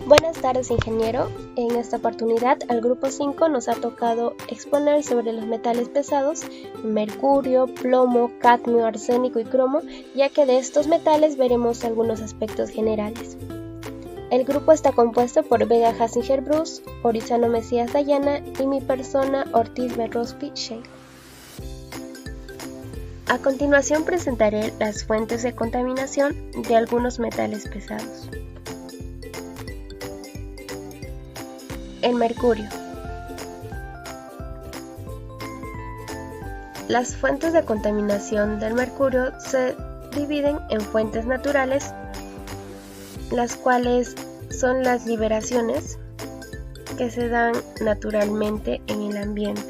Buenas tardes, ingeniero. En esta oportunidad al grupo 5 nos ha tocado exponer sobre los metales pesados, mercurio, plomo, cadmio, arsénico y cromo, ya que de estos metales veremos algunos aspectos generales. El grupo está compuesto por Vega Hasinger Bruce, Orizano Mesías Dayana y mi persona Ortiz Berrospi Sheila. A continuación presentaré las fuentes de contaminación de algunos metales pesados. El mercurio. Las fuentes de contaminación del mercurio se dividen en fuentes naturales, las cuales son las liberaciones que se dan naturalmente en el ambiente,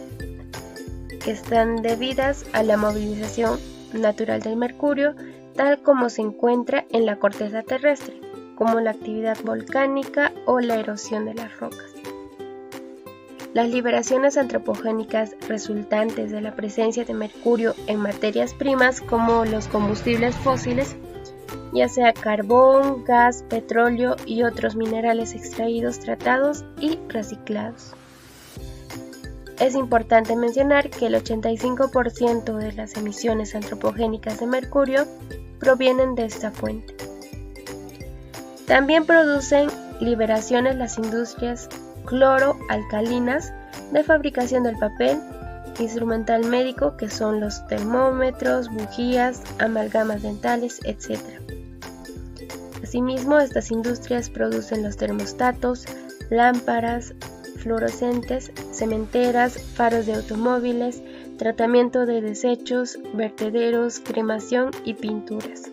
que están debidas a la movilización natural del mercurio, tal como se encuentra en la corteza terrestre, como la actividad volcánica o la erosión de las rocas. Las liberaciones antropogénicas resultantes de la presencia de mercurio en materias primas como los combustibles fósiles, ya sea carbón, gas, petróleo y otros minerales extraídos, tratados y reciclados. Es importante mencionar que el 85% de las emisiones antropogénicas de mercurio provienen de esta fuente. También producen liberaciones las industrias cloroalcalinas de fabricación del papel, instrumental médico que son los termómetros, bujías, amalgamas dentales, etc. Asimismo, estas industrias producen los termostatos, lámparas fluorescentes, cementeras, faros de automóviles, tratamiento de desechos, vertederos, cremación y pinturas.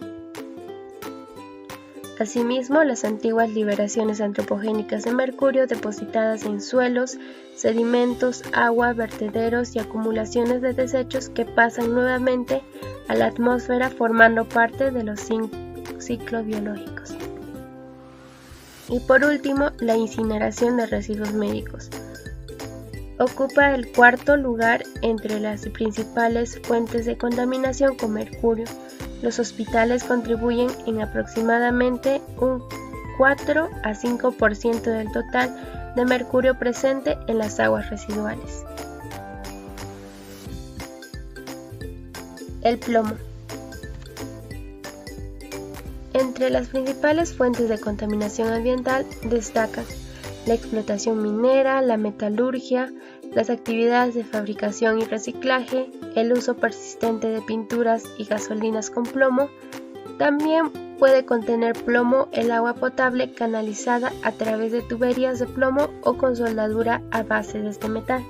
Asimismo, las antiguas liberaciones antropogénicas de mercurio depositadas en suelos, sedimentos, agua, vertederos y acumulaciones de desechos que pasan nuevamente a la atmósfera formando parte de los ciclos biológicos. Y por último, la incineración de residuos médicos. Ocupa el cuarto lugar entre las principales fuentes de contaminación con mercurio. Los hospitales contribuyen en aproximadamente un 4 a 5% del total de mercurio presente en las aguas residuales. El plomo. Entre las principales fuentes de contaminación ambiental destacan la explotación minera, la metalurgia, las actividades de fabricación y reciclaje, el uso persistente de pinturas y gasolinas con plomo. También puede contener plomo el agua potable canalizada a través de tuberías de plomo o con soldadura a base de este metal.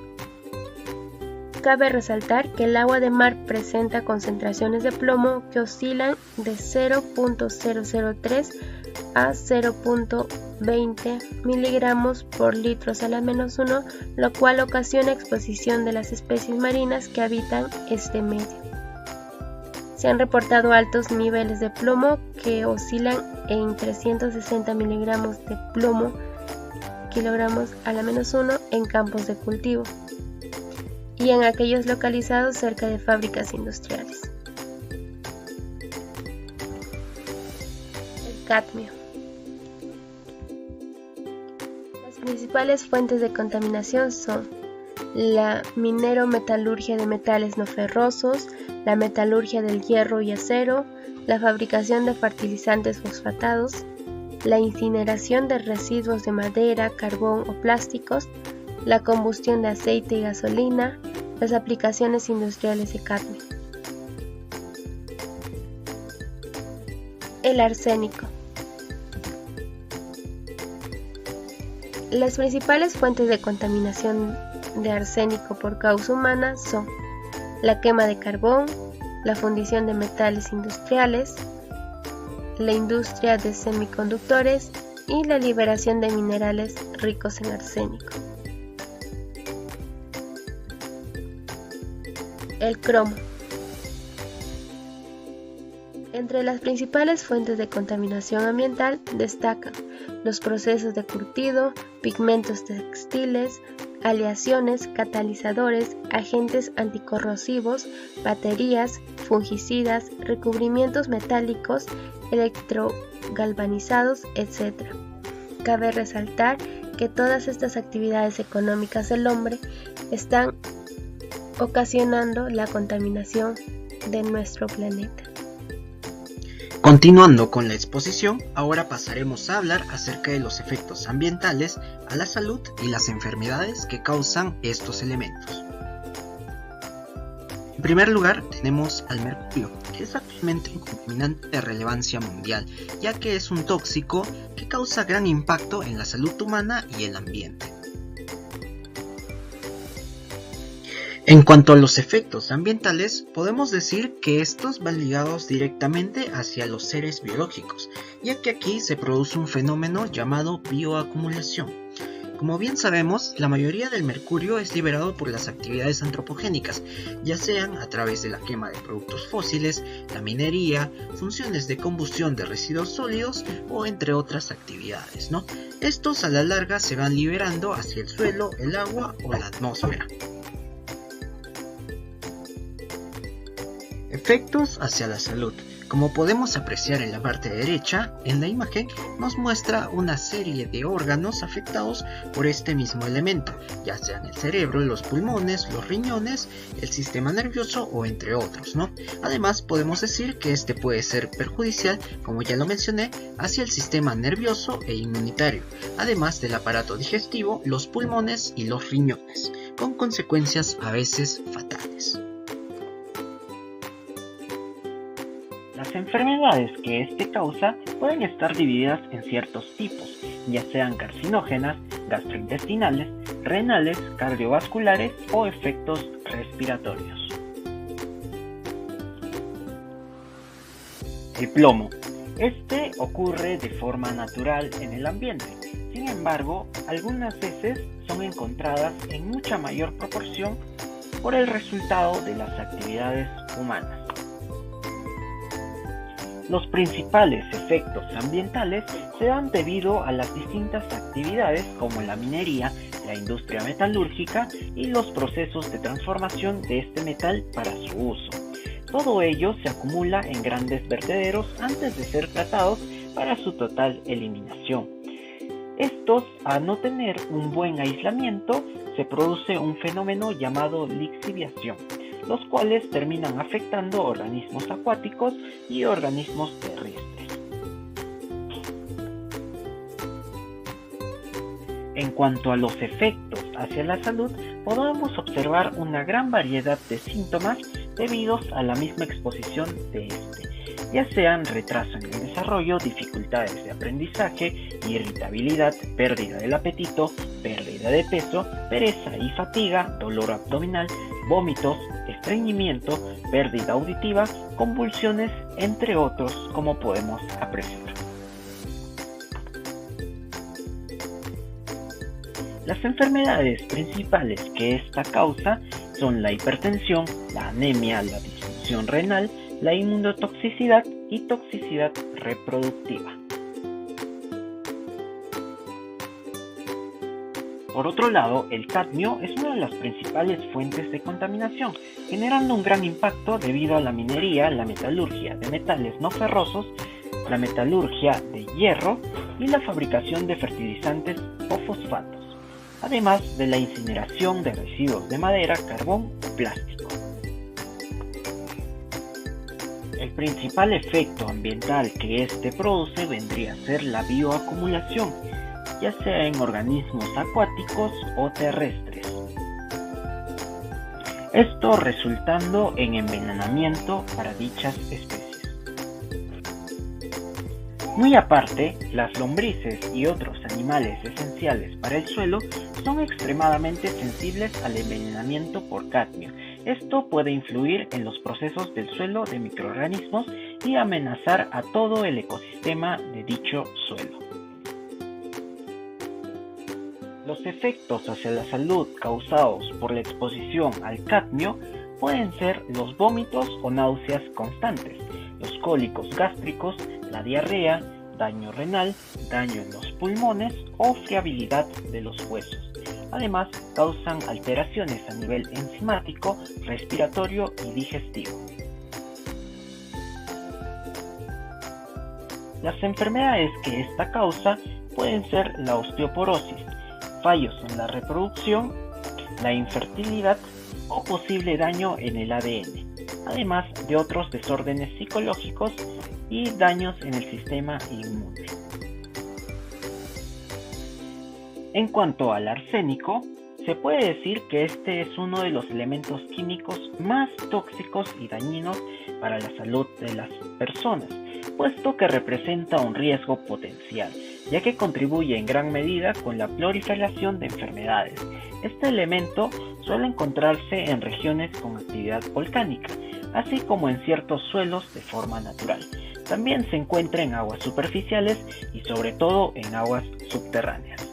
Cabe resaltar que el agua de mar presenta concentraciones de plomo que oscilan de 0.003 a 0.20 miligramos por litro sal a -1, lo cual ocasiona exposición de las especies marinas que habitan este medio. Se han reportado altos niveles de plomo que oscilan en 360 miligramos de plomo kilogramos a la -1 en campos de cultivo y en aquellos localizados cerca de fábricas industriales. El cadmio. Las principales fuentes de contaminación son la minerometalurgia de metales no ferrosos, la metalurgia del hierro y acero, la fabricación de fertilizantes fosfatados, la incineración de residuos de madera, carbón o plásticos, la combustión de aceite y gasolina, las aplicaciones industriales de cadmio. El arsénico. Las principales fuentes de contaminación de arsénico por causa humana son la quema de carbón, la fundición de metales industriales, la industria de semiconductores y la liberación de minerales ricos en arsénico. El cromo. Entre las principales fuentes de contaminación ambiental destacan los procesos de curtido, pigmentos textiles, aleaciones, catalizadores, agentes anticorrosivos, baterías, fungicidas, recubrimientos metálicos, electrogalvanizados, etc. Cabe resaltar que todas estas actividades económicas del hombre están ocasionando la contaminación de nuestro planeta. Continuando con la exposición, ahora pasaremos a hablar acerca de los efectos ambientales a la salud y las enfermedades que causan estos elementos. En primer lugar, tenemos al mercurio, que es actualmente un contaminante de relevancia mundial, ya que es un tóxico que causa gran impacto en la salud humana y el ambiente. En cuanto a los efectos ambientales, podemos decir que estos van ligados directamente hacia los seres biológicos, ya que aquí se produce un fenómeno llamado bioacumulación. Como bien sabemos, la mayoría del mercurio es liberado por las actividades antropogénicas, ya sean a través de la quema de productos fósiles, la minería, funciones de combustión de residuos sólidos o entre otras actividades, ¿no? Estos a la larga se van liberando hacia el suelo, el agua o la atmósfera. Efectos hacia la salud. Como podemos apreciar en la parte derecha, en la imagen nos muestra una serie de órganos afectados por este mismo elemento, ya sean el cerebro, los pulmones, los riñones, el sistema nervioso o entre otros, ¿no? Además podemos decir que este puede ser perjudicial, como ya lo mencioné, hacia el sistema nervioso e inmunitario, además del aparato digestivo, los pulmones y los riñones, con consecuencias a veces fatales. Las enfermedades que este causa pueden estar divididas en ciertos tipos, ya sean carcinógenas, gastrointestinales, renales, cardiovasculares o efectos respiratorios. El plomo. Este ocurre de forma natural en el ambiente. Sin embargo, algunas veces son encontradas en mucha mayor proporción por el resultado de las actividades humanas. Los principales efectos ambientales se dan debido a las distintas actividades como la minería, la industria metalúrgica y los procesos de transformación de este metal para su uso. Todo ello se acumula en grandes vertederos antes de ser tratados para su total eliminación. Estos, al no tener un buen aislamiento, se produce un fenómeno llamado lixiviación, los cuales terminan afectando organismos acuáticos y organismos terrestres. En cuanto a los efectos hacia la salud, podemos observar una gran variedad de síntomas debidos a la misma exposición de este, ya sean retraso en el desarrollo, dificultades de aprendizaje, irritabilidad, pérdida del apetito, pérdida de peso, pereza y fatiga, dolor abdominal, vómitos, estreñimiento, pérdida auditiva, convulsiones, entre otros, como podemos apreciar. Las enfermedades principales que esta causa son la hipertensión, la anemia, la disfunción renal, la inmunotoxicidad y toxicidad reproductiva. Por otro lado, el cadmio es una de las principales fuentes de contaminación, generando un gran impacto debido a la minería, la metalurgia de metales no ferrosos, la metalurgia de hierro y la fabricación de fertilizantes o fosfatos, además de la incineración de residuos de madera, carbón o plástico. El principal efecto ambiental que este produce vendría a ser la bioacumulación, ya sea en organismos acuáticos o terrestres. Esto resultando en envenenamiento para dichas especies. Muy aparte, las lombrices y otros animales esenciales para el suelo son extremadamente sensibles al envenenamiento por cadmio. Esto puede influir en los procesos del suelo de microorganismos y amenazar a todo el ecosistema de dicho suelo. Los efectos hacia la salud causados por la exposición al cadmio pueden ser los vómitos o náuseas constantes, los cólicos gástricos, la diarrea, daño renal, daño en los pulmones o friabilidad de los huesos. Además, causan alteraciones a nivel enzimático, respiratorio y digestivo. Las enfermedades que esta causa pueden ser la osteoporosis, fallos en la reproducción, la infertilidad o posible daño en el ADN, además de otros desórdenes psicológicos y daños en el sistema inmune. En cuanto al arsénico, se puede decir que este es uno de los elementos químicos más tóxicos y dañinos para la salud de las personas, puesto que representa un riesgo potencial, ya que contribuye en gran medida con la proliferación de enfermedades. Este elemento suele encontrarse en regiones con actividad volcánica, así como en ciertos suelos de forma natural. También se encuentra en aguas superficiales y sobre todo en aguas subterráneas.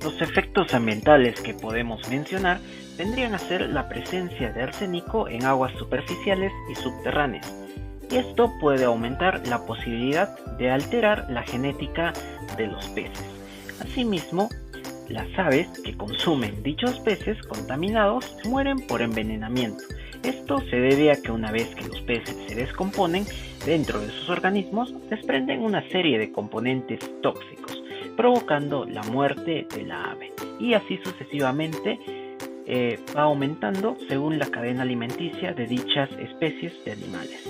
Los efectos ambientales que podemos mencionar vendrían a ser la presencia de arsénico en aguas superficiales y subterráneas, y esto puede aumentar la posibilidad de alterar la genética de los peces. Asimismo, las aves que consumen dichos peces contaminados mueren por envenenamiento. Esto se debe a que una vez que los peces se descomponen, dentro de sus organismos desprenden una serie de componentes tóxicos, provocando la muerte de la ave, y así sucesivamente va aumentando según la cadena alimenticia de dichas especies de animales.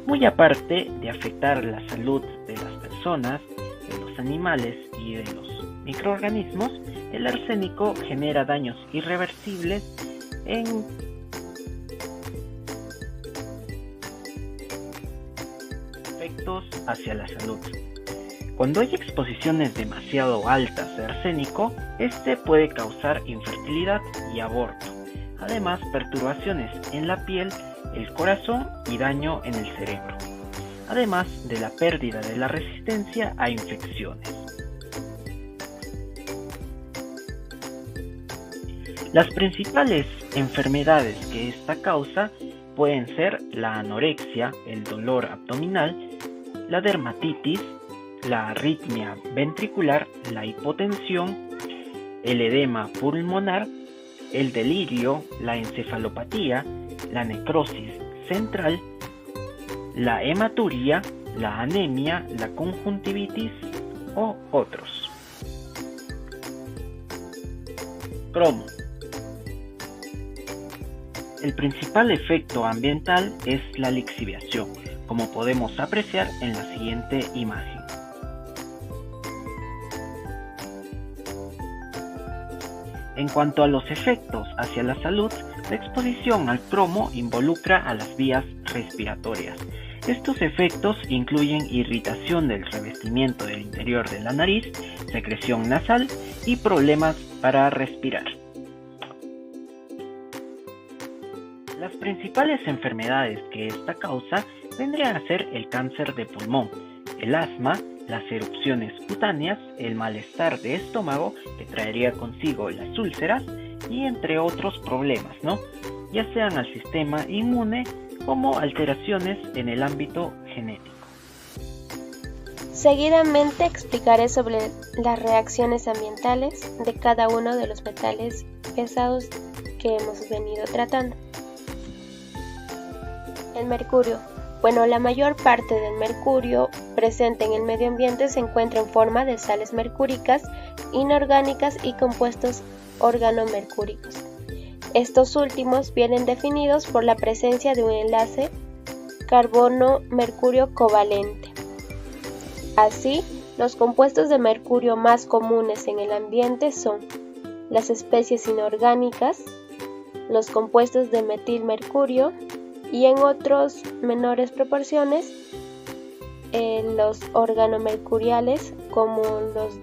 Muy aparte de afectar la salud de las personas, de los animales y de los microorganismos, el arsénico genera daños irreversibles en efectos hacia la salud. Cuando hay exposiciones demasiado altas de arsénico, este puede causar infertilidad y aborto, además perturbaciones en la piel, el corazón y daño en el cerebro, además de la pérdida de la resistencia a infecciones. Las principales enfermedades que esta causa pueden ser la anorexia, el dolor abdominal, la dermatitis, la arritmia ventricular, la hipotensión, el edema pulmonar, el delirio, la encefalopatía, la necrosis central, la hematuria, la anemia, la conjuntivitis o otros. Cromo. El principal efecto ambiental es la lixiviación, como podemos apreciar en la siguiente imagen. En cuanto a los efectos hacia la salud, la exposición al cromo involucra a las vías respiratorias. Estos efectos incluyen irritación del revestimiento del interior de la nariz, secreción nasal y problemas para respirar. Las principales enfermedades que esta causa vendrían a ser el cáncer de pulmón, el asma, las erupciones cutáneas, el malestar de estómago que traería consigo las úlceras y entre otros problemas, ya sean al sistema inmune como alteraciones en el ámbito genético. Seguidamente explicaré sobre las reacciones ambientales de cada uno de los metales pesados que hemos venido tratando. El mercurio. Bueno, la mayor parte del mercurio presente en el medio ambiente se encuentra en forma de sales mercúricas, inorgánicas y compuestos organomercúricos. Estos últimos vienen definidos por la presencia de un enlace carbono-mercurio covalente. Así, los compuestos de mercurio más comunes en el ambiente son las especies inorgánicas, los compuestos de metilmercurio y en otras menores proporciones los organomercuriales como los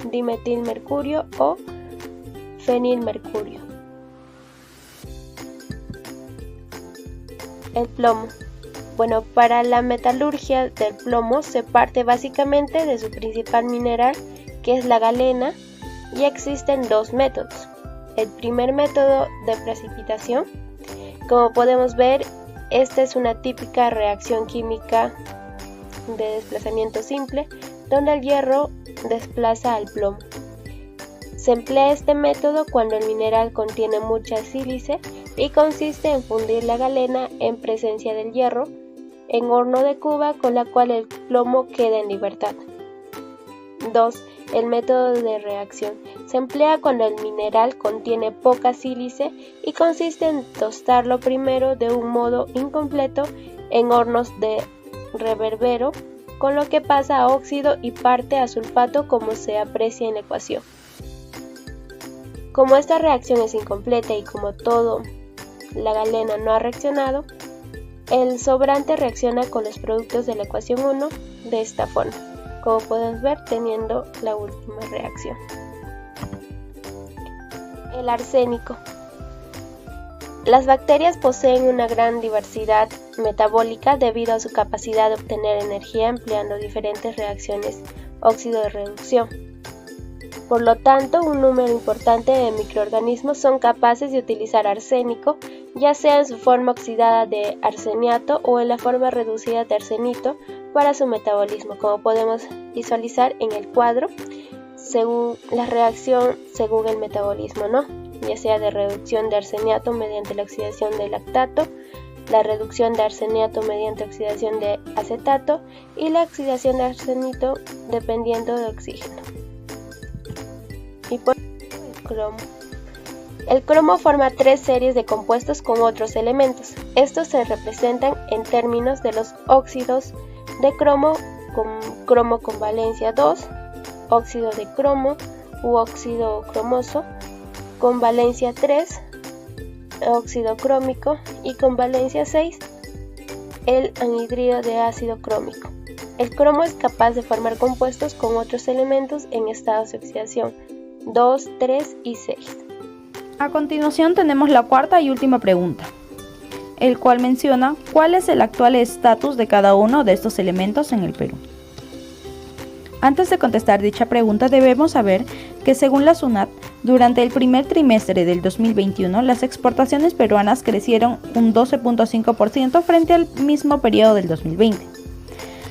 dimetilmercurio o fenilmercurio. El plomo. Bueno, para la metalurgia del plomo se parte básicamente de su principal mineral, que es la galena, y existen dos métodos. El primer método de precipitación. Como podemos ver, esta es una típica reacción química de desplazamiento simple, donde el hierro desplaza al plomo. Se emplea este método cuando el mineral contiene mucha sílice y consiste en fundir la galena en presencia del hierro en horno de cuba con la cual el plomo queda en libertad. 2. El método de reacción. Se emplea cuando el mineral contiene poca sílice y consiste en tostarlo primero de un modo incompleto en hornos de reverbero, con lo que pasa a óxido y parte a sulfato como se aprecia en la ecuación. Como esta reacción es incompleta y como todo la galena no ha reaccionado, el sobrante reacciona con los productos de la ecuación 1 de esta forma, como podemos ver teniendo la última reacción. El arsénico. Las bacterias poseen una gran diversidad metabólica debido a su capacidad de obtener energía empleando diferentes reacciones óxido de reducción. Por lo tanto, un número importante de microorganismos son capaces de utilizar arsénico, ya sea en su forma oxidada de arseniato o en la forma reducida de arsenito, para su metabolismo, como podemos visualizar en el cuadro, según la reacción según el metabolismo, ¿no? Ya sea de reducción de arseniato mediante la oxidación de lactato, la reducción de arseniato mediante oxidación de acetato y la oxidación de arsenito dependiendo de oxígeno. Y por el cromo. El cromo forma 3 series de compuestos con otros elementos. Estos se representan en términos de los óxidos de cromo con valencia 2, óxido de cromo u óxido cromoso con valencia 3, óxido crómico, y con valencia 6, el anhidrido de ácido crómico. El cromo es capaz de formar compuestos con otros elementos en estados de oxidación 2, 3 y 6. A continuación tenemos la cuarta y última pregunta, el cual menciona cuál es el actual estatus de cada uno de estos elementos en el Perú. Antes de contestar dicha pregunta debemos saber que según la SUNAT, durante el primer trimestre del 2021 las exportaciones peruanas crecieron un 12.5% frente al mismo periodo del 2020.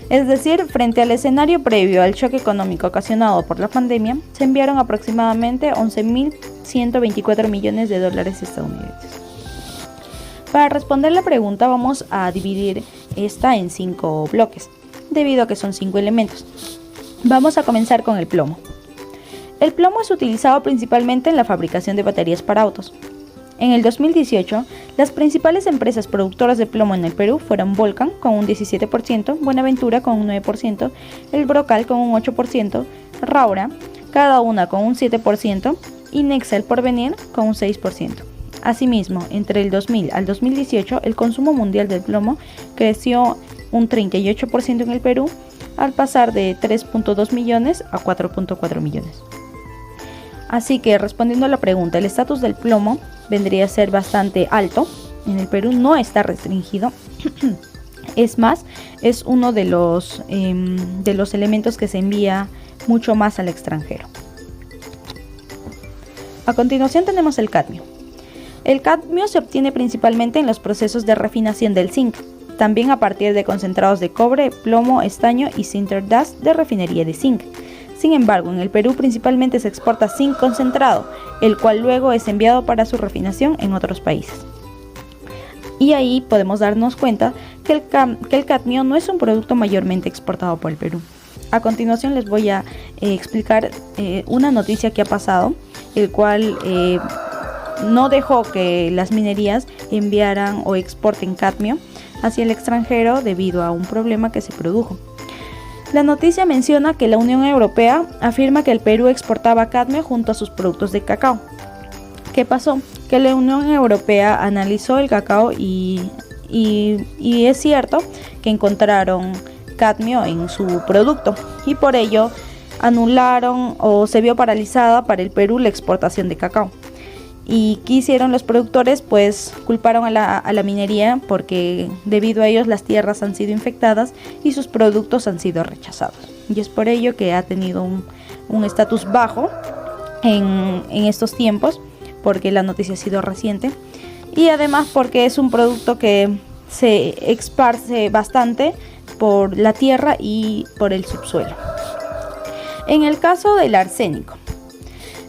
Es decir, frente al escenario previo al choque económico ocasionado por la pandemia, se enviaron aproximadamente 11.124 millones de dólares estadounidenses. Para responder la pregunta vamos a dividir esta en 5 bloques, debido a que son 5 elementos. Vamos a comenzar con el plomo. El plomo es utilizado principalmente en la fabricación de baterías para autos. En el 2018, las principales empresas productoras de plomo en el Perú fueron Volcan con un 17%, Buenaventura con un 9%, El Brocal con un 8%, Raura, cada una con un 7%, y Nexa El Porvenir con un 6%. Asimismo, entre el 2000 al 2018, el consumo mundial del plomo creció un 38% en el Perú, al pasar de 3.2 millones a 4.4 millones. Así que, respondiendo a la pregunta, el estatus del plomo vendría a ser bastante alto. En el Perú no está restringido. Es más, es uno de los elementos que se envía mucho más al extranjero. A continuación tenemos el cadmio. El cadmio se obtiene principalmente en los procesos de refinación del zinc, también a partir de concentrados de cobre, plomo, estaño y sinter dust de refinería de zinc. Sin embargo, en el Perú principalmente se exporta zinc concentrado, el cual luego es enviado para su refinación en otros países. Y ahí podemos darnos cuenta que el cadmio no es un producto mayormente exportado por el Perú. A continuación les voy a explicar una noticia que ha pasado, el cual no dejó que las minerías enviaran o exporten cadmio hacia el extranjero debido a un problema que se produjo. La noticia menciona que la Unión Europea afirma que el Perú exportaba cadmio junto a sus productos de cacao. ¿Qué pasó? Que la Unión Europea analizó el cacao y es cierto que encontraron cadmio en su producto y por ello anularon o se vio paralizada para el Perú la exportación de cacao. ¿Y qué hicieron los productores? Pues culparon a la minería porque debido a ellos las tierras han sido infectadas y sus productos han sido rechazados. Y es por ello que ha tenido un estatus bajo en estos tiempos, porque la noticia ha sido reciente. Y además porque es un producto que se esparce bastante por la tierra y por el subsuelo. En el caso del arsénico,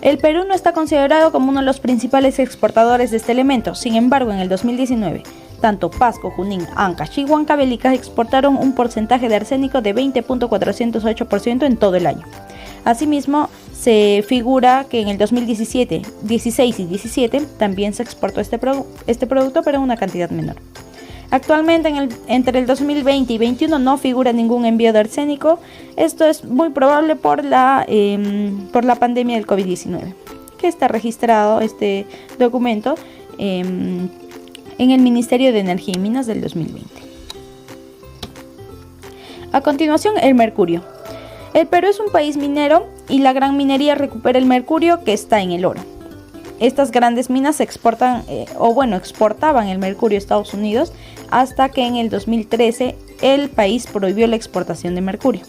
el Perú no está considerado como uno de los principales exportadores de este elemento. Sin embargo, en el 2019, Tanto Pasco, Junín, Ancash y Huancavelica exportaron un porcentaje de arsénico de 20.408% en todo el año. Asimismo, se figura que en el 2017, 16 y 17 también se exportó este producto, pero en una cantidad menor. Actualmente, entre el 2020 y 2021 no figura ningún envío de arsénico. Esto es muy probable por la pandemia del COVID-19, que está registrado este documento en el Ministerio de Energía y Minas del 2020. A continuación, el mercurio. El Perú es un país minero y la gran minería recupera el mercurio que está en el oro. Estas grandes minas exportaban el mercurio a Estados Unidos hasta que en el 2013 el país prohibió la exportación de mercurio.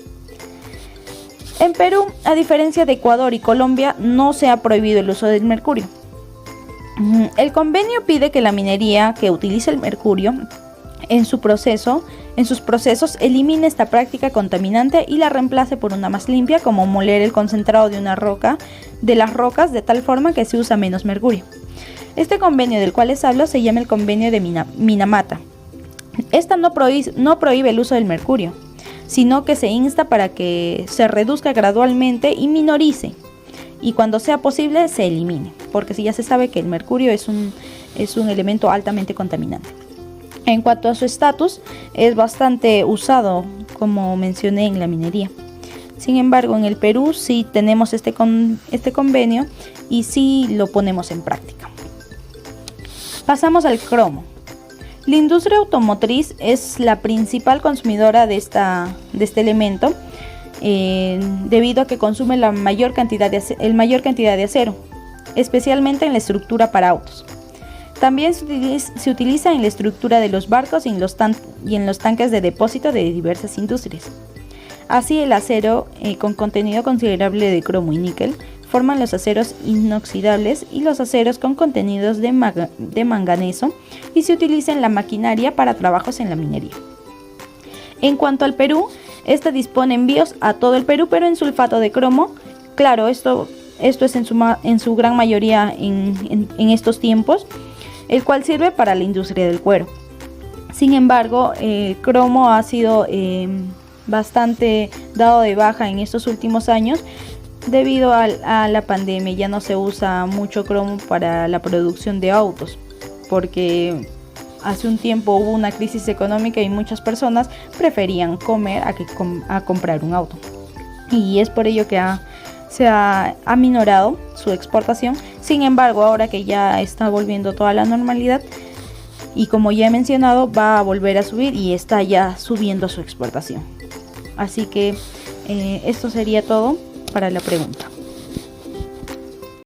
En Perú, a diferencia de Ecuador y Colombia, no se ha prohibido el uso del mercurio. El convenio pide que la minería que utilice el mercurio en sus procesos elimine esta práctica contaminante y la reemplace por una más limpia, como moler el concentrado de las rocas de tal forma que se usa menos mercurio. Este convenio del cual les hablo se llama el convenio de Minamata. Esta no prohíbe el uso del mercurio, sino que se insta para que se reduzca gradualmente y minorice, y cuando sea posible se elimine, porque ya se sabe que el mercurio es un elemento altamente contaminante. En cuanto a su estatus, es bastante usado, como mencioné, en la minería. Sin embargo, en el Perú sí tenemos este convenio y sí lo ponemos en práctica. Pasamos al cromo. La industria automotriz es la principal consumidora de este elemento, debido a que consume el mayor cantidad de acero, especialmente en la estructura para autos. También se utiliza en la estructura de los barcos y en los tanques de depósito de diversas industrias. Así, el acero con contenido considerable de cromo y níquel forman los aceros inoxidables y los aceros con contenidos de manganeso, y se utiliza en la maquinaria para trabajos en la minería. En cuanto al Perú, esta dispone envíos a todo el Perú, pero en sulfato de cromo. Claro, esto es en su gran mayoría en estos tiempos, el cual sirve para la industria del cuero. Sin embargo, el cromo ha sido bastante dado de baja en estos últimos años debido a la pandemia. Ya no se usa mucho cromo para la producción de autos, porque hace un tiempo hubo una crisis económica y muchas personas preferían comer a comprar un auto, y es por ello que se ha aminorado su exportación. Sin embargo, ahora que ya está volviendo toda la normalidad, y como ya he mencionado, va a volver a subir y está ya subiendo su exportación. Así que esto sería todo para la pregunta.